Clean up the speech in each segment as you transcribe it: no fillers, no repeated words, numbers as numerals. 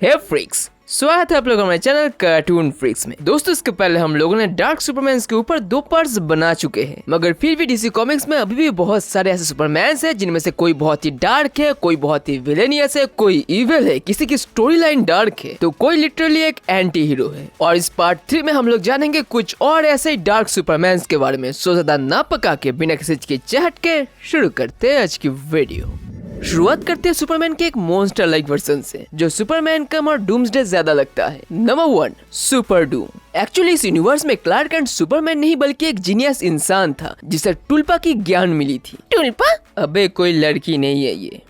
हे freaks, स्वागत है आप लोगों हमारे चैनल कार्टून फ्रीक्स में। दोस्तों इसके पहले हम लोगों ने डार्क सुपरमैन के ऊपर 2 पार्ट्स बना चुके हैं, मगर फिर भी डीसी कॉमिक्स में अभी भी बहुत सारे ऐसे सुपरमैन हैं जिनमें से कोई बहुत ही डार्क है, कोई बहुत ही विलेनियस है, कोई इविल है, किसी की स्टोरी लाइन डार्क है तो कोई लिटरली एक एंटी हीरो है। और इस पार्ट 3 में हम लोग जानेंगे कुछ और ऐसे ही डार्क सुपरमैन के बारे में। सो ज्यादा ना पका के बिना किसी के चहट के शुरू करते हैं आज की वीडियो। शुरुआत करते हैं सुपरमैन के एक मॉन्स्टर लाइक वर्जन से जो सुपरमैन कम और डूम्सडे ज्यादा लगता है। Number 1, super Doom. एक्चुअली इस यूनिवर्स में क्लार्क एंड सुपरमैन नहीं बल्कि एक जीनियस इंसान था जिसे टुल्पा की ज्ञान मिली थी। टुल्पा? अबे कोई लड़की नहीं है ये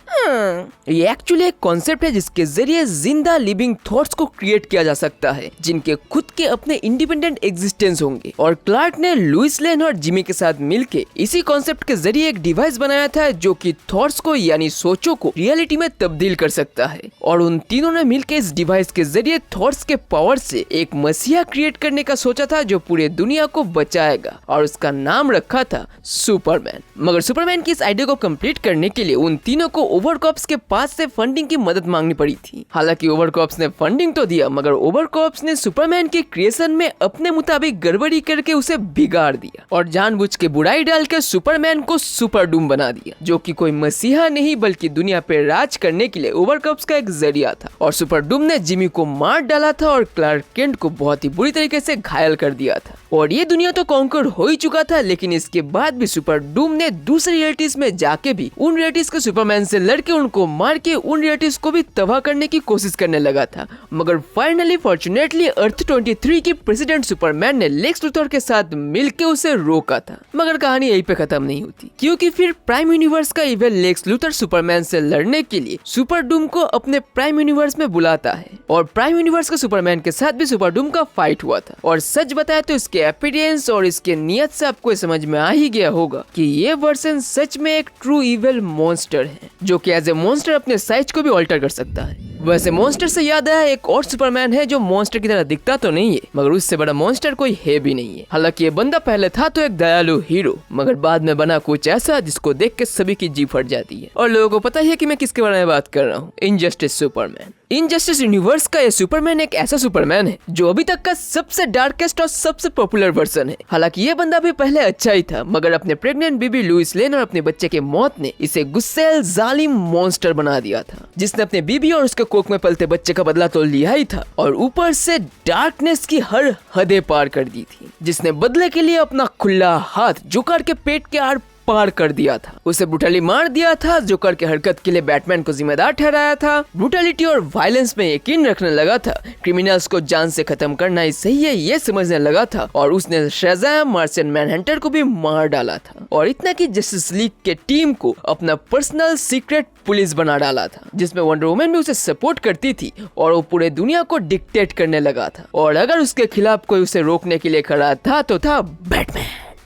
एक्चुअली एक कॉन्सेप्ट है जिसके जरिए जिंदा लिविंग थॉट्स को क्रिएट किया जा सकता है जिनके खुद के अपने इंडिपेंडेंट एग्जिस्टेंस होंगे। और क्लार्क ने लुइस लेन और जिमी के साथ मिलके इसी कॉन्सेप्ट के जरिए एक डिवाइस बनाया था जो कि थॉट्स को यानी सोचों को रियलिटी में तब्दील कर सकता है। और उन तीनों ने मिलकर इस डिवाइस के जरिए थॉट्स के पावर से एक मसीहा क्रिएट करने का सोचा था जो पूरे दुनिया को बचाएगा, और उसका नाम रखा था सुपरमैन। मगर सुपरमैन की इस आइडिया को कंप्लीट करने के लिए उन तीनों को ओवरकॉप्स के पास से फंडिंग की मदद मांगनी पड़ी थी। हालांकि ओवरकॉप्स ने फंडिंग तो दिया, मगर ओवरकॉप्स ने सुपरमैन के क्रिएशन में अपने मुताबिक गड़बड़ी करके उसे बिगाड़ दिया और जानबूझ के बुराई डालकर सुपरमैन को सुपर डूम बना दिया, जो कि कोई मसीहा नहीं बल्कि दुनिया पे राज करने के लिए ओवरकॉप्स का एक जरिया था। और सुपर डूम ने जिमी को मार डाला था और क्लार्क केंट को बहुत ही बुरी तरीके से घायल कर दिया था। और ये दुनिया तो कॉन्कर हो ही चुका था, लेकिन इसके बाद भी सुपर डूम ने दूसरी रियलिटीज में जाके भी उन रियलिटीज को सुपरमैन से लड़के उनको मार के उन रियलिटीज को भी तबाह करने की कोशिश करने लगा था। मगर फाइनली फॉर्चुनेटली अर्थ 23 की प्रेसिडेंट सुपरमैन ने लेक्स लूथर के साथ मिलकर उसे रोका था। मगर कहानी यहीं पे खत्म नहीं होती, क्योंकि फिर प्राइम यूनिवर्स का इविल लेक्स लूथर सुपरमैन से लड़ने के लिए सुपर डूम को अपने प्राइम यूनिवर्स में बुलाता है। और प्राइम यूनिवर्स के सुपरमैन के साथ भी सुपर डूम का फाइट हुआ था। और सच बताया तो इसके अपीयरेंस और इसके नियत से आपको समझ में आ ही गया होगा कि ये वर्जन सच में एक ट्रू इविल मॉन्स्टर है जो कि एज ए मॉन्स्टर अपने साइज को भी ऑल्टर कर सकता है। वैसे मॉन्स्टर से याद आया, एक और सुपरमैन है जो मॉन्स्टर की तरह दिखता तो नहीं है, मगर उससे बड़ा मॉन्स्टर कोई है भी नहीं है। हालांकि ये बंदा पहले था तो एक दयालु हीरो, मगर बाद में बना कुछ ऐसा जिसको देख के सभी की जीभ फट जाती है। और लोगों को पता ही है कि मैं किसके बारे में बात कर रहा हूँ, इनजस्टिस सुपरमैन। इनजस्टिस यूनिवर्स का ये सुपरमैन एक ऐसा सुपरमैन है जो अभी तक का सबसे डार्केस्ट और सबसे पॉपुलर वर्जन है। हालांकि ये बंदा भी पहले अच्छा ही था, मगर अपने प्रेग्नेंट बीबी लुइस लेन और अपने बच्चे के मौत ने इसे गुस्सैल जालिम मॉन्स्टर बना दिया था, जिसने अपने बीबी और उसके कोख में पलते बच्चे का बदला तो लिया ही था और ऊपर से डार्कनेस की हर हदें पार कर दी थी, जिसने बदले के लिए अपना खुला हाथ जोकर के पेट के आर पार कर दिया था। उसे ब्रूटली मार दिया था। जोकर के हरकत के लिए बैटमैन को जिम्मेदार ठहराया था। ब्रूटलिटी और वायलेंस में यकीन रखने लगा था। क्रिमिनल्स को जान से खत्म करना ही सही है ये समझने लगा था। और उसने शज़ाम, मार्शियन मैनहंटर को भी मार डाला था। और इतना कि जस्टिस लीग के टीम को अपना पर्सनल सीक्रेट पुलिस बना डाला था, जिसमें वंडर वुमन भी उसे सपोर्ट करती थी और वो पूरे दुनिया को डिक्टेट करने लगा था। और अगर उसके खिलाफ कोई उसे रोकने के लिए खड़ा था तो था बैटमैन।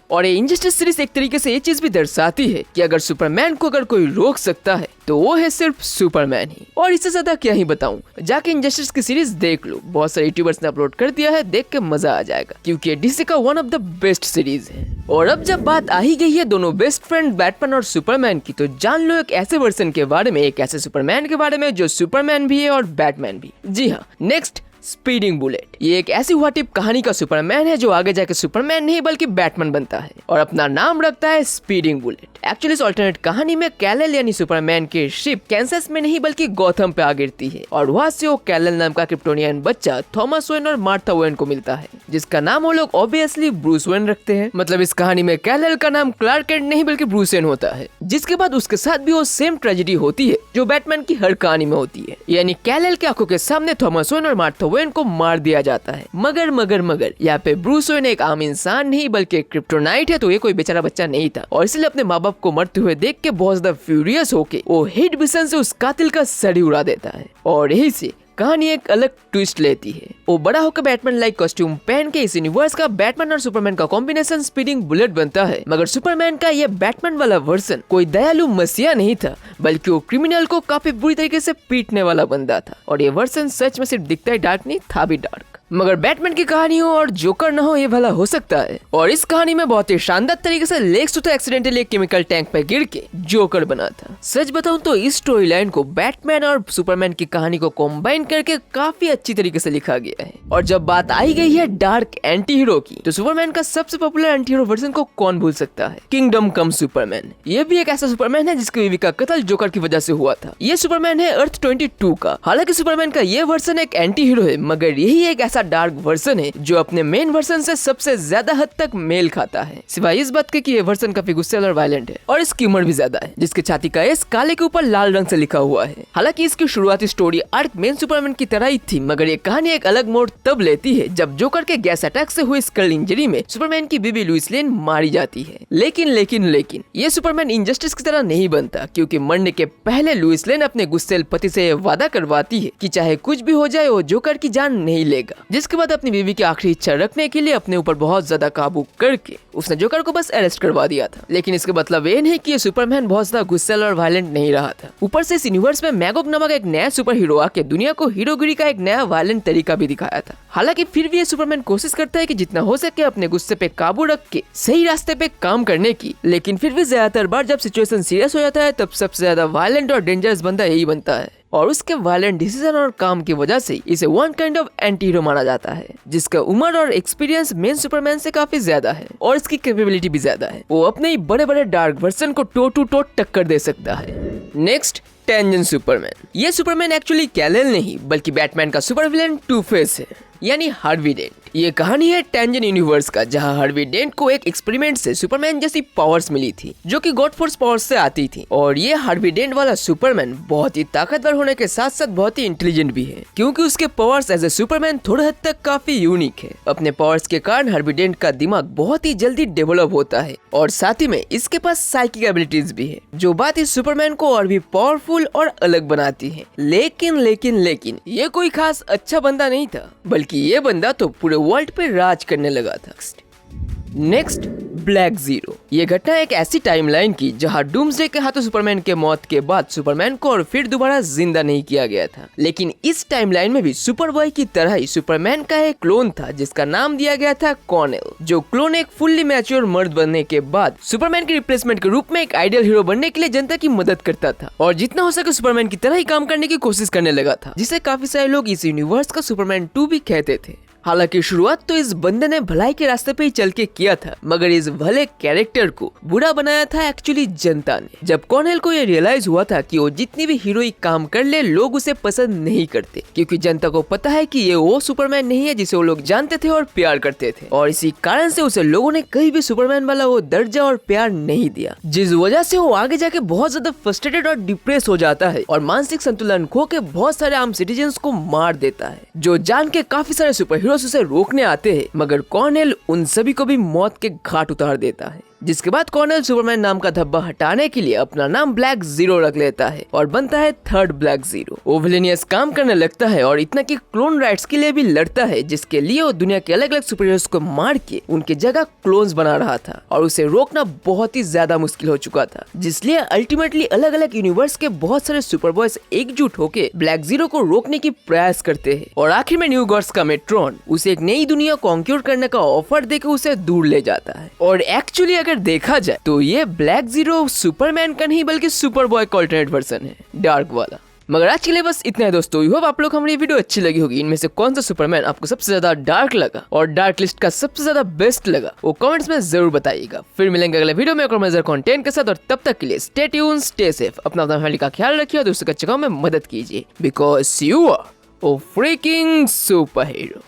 और ये इनजस्टिस सीरीज एक तरीके से ये चीज भी दर्शाती है कि अगर सुपरमैन को अगर कोई रोक सकता है तो वो है सिर्फ सुपरमैन ही। और इससे ज्यादा क्या ही बताऊं, जाके इनजस्टिस की सीरीज देख लो, बहुत सारे यूट्यूबर्स ने अपलोड कर दिया है, देख के मजा आ जाएगा, क्योंकि डीसी का one of the best series है। और अब जब बात आ ही गई है दोनों बेस्ट फ्रेंड बैटमैन और सुपरमैन की, तो जान लो एक ऐसे वर्जन के बारे में, एक ऐसे सुपरमैन के बारे में जो सुपरमैन भी है और बैटमैन भी। जी हाँ, नेक्स्ट स्पीडिंग बुलेट। ये एक ऐसी हुआ टिप कहानी का सुपरमैन है जो आगे जाके सुपरमैन नहीं बल्कि बैटमैन बनता है और अपना नाम रखता है स्पीडिंग बुलेट। एक्चुअली इस ऑल्टरनेट कहानी में कैलेल यानी सुपरमैन की शिप कैंसस में नहीं बल्कि गॉथम पे आ गिरती है और वहाँ से वो कैलेल नाम का क्रिप्टोनियन बच्चा थॉमस वेन और मार्था वेन को मिलता है, जिसका नाम वो लोग ऑब्वियसली ब्रूस वेन रखते हैं। मतलब इस कहानी में कैलेल का नाम क्लार्क केंट नहीं बल्कि ब्रूस वेन होता है, जिसके बाद उसके साथ भी वो सेम ट्रेजेडी होती है जो बैटमैन की हर कहानी में होती है, यानी कैलेल की आंखों के सामने थॉमस वेन और मार्था वेन को मार दिया जाता है। मगर यहाँ पे ब्रूस वेन एक आम इंसान नहीं बल्कि एक क्रिप्टोनाइट है, तो ये कोई बेचारा बच्चा नहीं था और इसलिए अपने माँ बाप को मरते हुए देख के बहुत ज्यादा फ्यूरियस होके वो हिट मिशन से उस कातिल का सर ही उड़ा देता है। और यही से कहानी एक अलग ट्विस्ट लेती है। वो बड़ा होकर बैटमैन लाइक कॉस्ट्यूम पहन के इस यूनिवर्स का बैटमैन और सुपरमैन का कॉम्बिनेशन स्पीडिंग बुलेट बनता है। मगर सुपरमैन का ये बैटमैन वाला वर्जन कोई दयालु मसीहा नहीं था, बल्कि वो क्रिमिनल को काफी बुरी तरीके से पीटने वाला बंदा था। और ये वर्जन सच में सिर्फ दिखता ही डार्क नहीं था भी डार्क। मगर बैटमैन की कहानी हो और जोकर न हो ये भला हो सकता है। और इस कहानी में बहुत ही शानदार तरीके से लेक्स लूथर एक्सीडेंटली एक केमिकल टैंक पे गिर के जोकर बना था। सच बताऊं तो इस स्टोरी लाइन को बैटमैन और सुपरमैन की कहानी को कॉम्बाइन करके काफी अच्छी तरीके से लिखा गया है। और जब बात आई गई है डार्क एंटी हीरो की, तो सुपरमैन का सबसे पॉपुलर एंटी हीरो वर्जन को कौन भूल सकता है, किंगडम कम सुपरमैन। ये भी एक ऐसा सुपरमैन है जिसकी बीवी का कत्ल जोकर की वजह से हुआ था। ये सुपरमैन है अर्थ 22 का। हालांकि सुपरमैन का ये वर्जन एक एंटी हीरो है, मगर यही एक ऐसा डार्क वर्जन है जो अपने मेन वर्जन से सबसे ज्यादा हद तक मेल खाता है, सिवाय इस बात के कि ये वर्जन काफी गुस्सेल और वायलेंट है और इसकी उम्र भी ज्यादा है, जिसके छाती का एस काले के ऊपर लाल रंग से लिखा हुआ है। हालांकि इसकी शुरुआती स्टोरी आर्क मेन सुपरमैन की तरह ही थी, मगर ये कहानी एक अलग मोड़ तब लेती है जब जोकर के गैस अटैक से हुई स्कल इंजरी में सुपरमैन की बीबी लुइस लेन मारी जाती है। लेकिन ये सुपरमैन इनजस्टिस की तरह नहीं बनता, क्योंकि मरने के पहले लुइस लेन अपने गुस्सेल पति से वादा करवाती है कि चाहे कुछ भी हो जाए वो जोकर की जान नहीं लेगा। जिसके बाद अपनी बीवी की आखिरी इच्छा रखने के लिए अपने ऊपर बहुत ज्यादा काबू करके उसने जोकर को बस अरेस्ट करवा दिया था। लेकिन इसका मतलब ये नहीं कि ये सुपरमैन बहुत ज्यादा गुस्सेल और वायलेंट नहीं रहा था। ऊपर से इस यूनिवर्स में मैगॉग नामक एक नया सुपर हीरो आके दुनिया को हीरोगिरी का एक नया वायलेंट तरीका भी दिखाया था। हालांकि फिर भी ये सुपरमैन कोशिश करता है कि जितना हो सके अपने गुस्से पे काबू रख के सही रास्ते पे काम करने की, लेकिन फिर भी ज्यादातर बार जब सिचुएशन सीरियस हो जाता है तब सबसे ज्यादा वायलेंट और डेंजरस बंदा यही बनता है। और उसके वायलेंट डिसीजन और काम की वजह से इसे one kind of anti hero माना जाता है, जिसका उम्र और एक्सपीरियंस मेन सुपरमैन से काफी ज्यादा है और इसकी कैपेबिलिटी भी ज्यादा है। वो अपने ही बड़े बड़े डार्क वर्जन को टो टू टो टक्कर दे सकता है। Next, tangent Superman. ये सुपरमैन एक्चुअली कैलेल नहीं बल्कि बैटमैन का सुपर विलेन टू फेस है, यानी हार्वी डेंट। ये कहानी है टेंजेंट यूनिवर्स का, जहां हार्वी डेंट को एक एक्सपेरिमेंट से सुपरमैन जैसी पावर्स मिली थी, जो कि गॉड फोर्स पावर्स से आती थी। और ये हार्वी डेंट वाला सुपरमैन बहुत ही ताकतवर होने के साथ साथ बहुत ही इंटेलिजेंट भी है, क्योंकि उसके पावर्स एज ए सुपरमैन थोड़े हद तक काफी यूनिक है। अपने पावर्स के कारण हार्वी डेंट का दिमाग बहुत ही जल्दी डेवलप होता है और साथ ही में इसके पास साइकिक एबिलिटीज भी है, जो बात इस सुपरमैन को और भी पावरफुल और अलग बनाती है। लेकिन ये कोई खास अच्छा बंदा नहीं था, बल्कि ये बंदा तो पूरे वर्ल्ड पे राज करने लगा था। Next, black zero. ये घटना एक ऐसी टाइमलाइन की जहां डूम्सडे के हाथों सुपरमैन के मौत के बाद सुपरमैन को और फिर दोबारा जिंदा नहीं किया गया था। लेकिन इस टाइमलाइन में भी सुपरबॉय की तरह ही सुपरमैन का एक क्लोन था जिसका नाम दिया गया था कॉर्नेल, जो क्लोन एक फुल्ली मैच्योर मर्द बनने के बाद सुपरमैन के रिप्लेसमेंट के रूप में एक आइडियल हीरो बनने के लिए जनता की मदद करता था और जितना हो सके सुपरमैन की तरह ही काम करने की कोशिश करने लगा था, जिसे काफी सारे लोग इस यूनिवर्स का सुपरमैन 2 भी कहते थे। हालांकि शुरुआत तो इस बंदे ने भलाई के रास्ते पे ही चल के किया था, मगर इस भले कैरेक्टर को बुरा बनाया था एक्चुअली जनता ने। जब कॉर्नेल को ये रियलाइज हुआ था कि वो जितनी भी हीरोइक काम कर ले लोग उसे पसंद नहीं करते, क्योंकि जनता को पता है कि ये वो सुपरमैन नहीं है जिसे वो लोग जानते थे और प्यार करते थे, और इसी कारण से उसे लोगों ने कहीं भी सुपरमैन वाला वो दर्जा और प्यार नहीं दिया, जिस वजह से वो आगे जाके बहुत ज्यादा फ्रस्ट्रेटेड और डिप्रेस हो जाता है और मानसिक संतुलन खो के बहुत सारे आम सिटीजन्स को मार देता है, जो जान के काफी सारे सुपर उसे रोकने आते हैं, मगर कॉर्नेल उन सभी को भी मौत के घाट उतार देता है। जिसके बाद कॉर्नेल सुपरमैन नाम का धब्बा हटाने के लिए अपना नाम ब्लैक जीरो रख लेता है और बनता है थर्ड ब्लैक जीरो। वो विलेनियस काम करने लगता है और इतना कि क्लोन राइट्स के लिए भी लड़ता है, जिसके लिए वो दुनिया के अलग अलग सुपर हीरोज को मार के उनके जगह क्लोन्स बना रहा था और उसे रोकना बहुत ही ज्यादा मुश्किल हो चुका था, जिसलिए अल्टीमेटली अलग अलग यूनिवर्स के बहुत सारे सुपर बॉयज एकजुट होकर ब्लैक जीरो को रोकने की प्रयास करते हैं और आखिर में न्यू गॉड्स का मेट्रॉन उसे एक नई दुनिया कॉन्क्यूर करने का ऑफर देकर उसे दूर ले जाता है। और एक्चुअली अगर देखा जाए तो ये ब्लैक जीरो सुपरमैन का नहीं बल्कि सुपर बॉय का अल्टरनेट वर्जन है, डार्क वाला। मगर आज के लिए बस इतना है दोस्तों। होप आप लोग हमारी वीडियो अच्छी लगी होगी। इनमें से कौन सा सुपरमैन आपको सबसे ज्यादा डार्क लगा और डार्क लिस्ट का सबसे ज्यादा बेस्ट लगा वो कमेंट्स में जरूर बताइएगा। फिर मिलेंगे अगले वीडियो में और मजेदार कंटेंट के साथ, और तब तक के लिए स्टे ट्यून्ड, स्टे सेफ, अपना फैमिली का ख्याल रखिए और दूसरे के अच्छे काम में मदद कीजिए, because you are oh freaking superhero.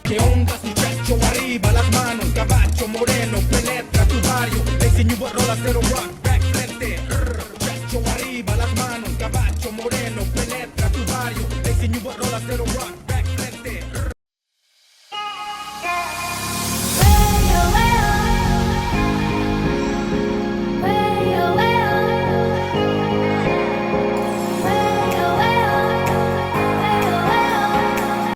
¿Qué onda su pecho arriba, las manos, caballo moreno, penetra tu barrio, te enseño a rola, cero rock, back frente, pecho arriba, las manos, caballo moreno, penetra tu barrio, te enseño a rola, cero rock.